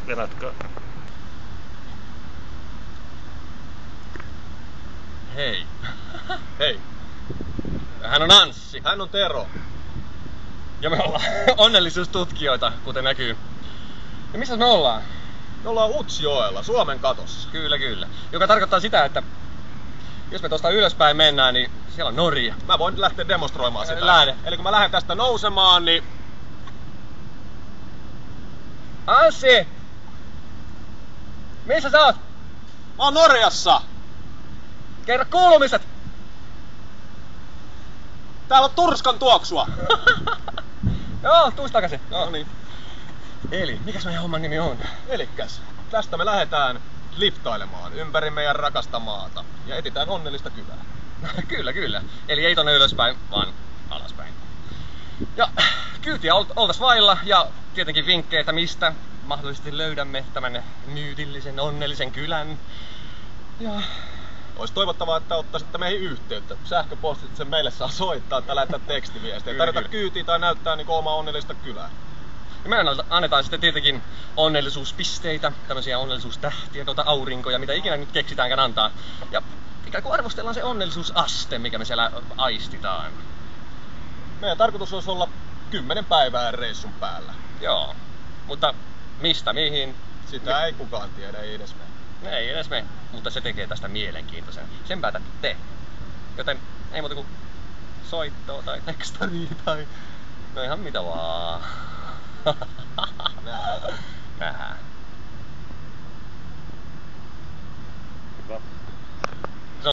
Venatkaa. Hei. Hei, Hän on Anssi. hän on Tero. Ja me ollaan onnellisuustutkijoita, kuten näkyy. Ja missä me ollaan? Me ollaan Utsjoella, Suomen katossa. Kyllä, kyllä. Joka tarkoittaa sitä, että jos me tuosta ylöspäin mennään, niin siellä on Norja. Mä voin lähteä demonstroimaan sitä. Lähde. Eli kun mä lähden tästä nousemaan, niin... Anssi! Missä sä oot? Mä oon Norjassa! Kerro kuulumiset! Täällä on turskan tuoksua! Joo, tuus takaisin. No niin. Eli, mikäs meidän homman nimi on? Elikkäs, tästä me lähdetään liftailemaan ympäri meidän rakasta maata. Ja etsitään onnellista kylää. Kyllä, kyllä. Eli ei tonne ylöspäin, vaan alaspäin. Ja kyytiä oltais vailla ja tietenkin vinkkejä, että mistä mahdollisesti löydämme tämän myytillisen onnellisen kylän. Ja Olisi toivottavaa, että ottaisitte meihin yhteyttä. Sähköpostitse meille saa soittaa tai lähettää tekstiviestiä. Ei Kyllä, tarvita kyllä. kyytiä tai näyttää niin omaa onnellista kylää. Ja me annetaan sitten tietenkin onnellisuuspisteitä, tämmöisiä onnellisuustähtiä, aurinkoja, mitä ikinä nyt keksitäänkään antaa. Ja ikään kuin arvostellaan se onnellisuusaste, mikä me siellä aistitaan. Meidän tarkoitus olisi olla 10 päivää reissun päällä. Joo, mutta mistä, mihin? Sitä ei kukaan tiedä, ei edes me. Ei edes me, mutta se tekee tästä mielenkiintoisen. Sen päätätte te. Joten ei muuta kuin soittoa tai tekstaria tai no ihan mitä vaan. Nähdään. Nähdään.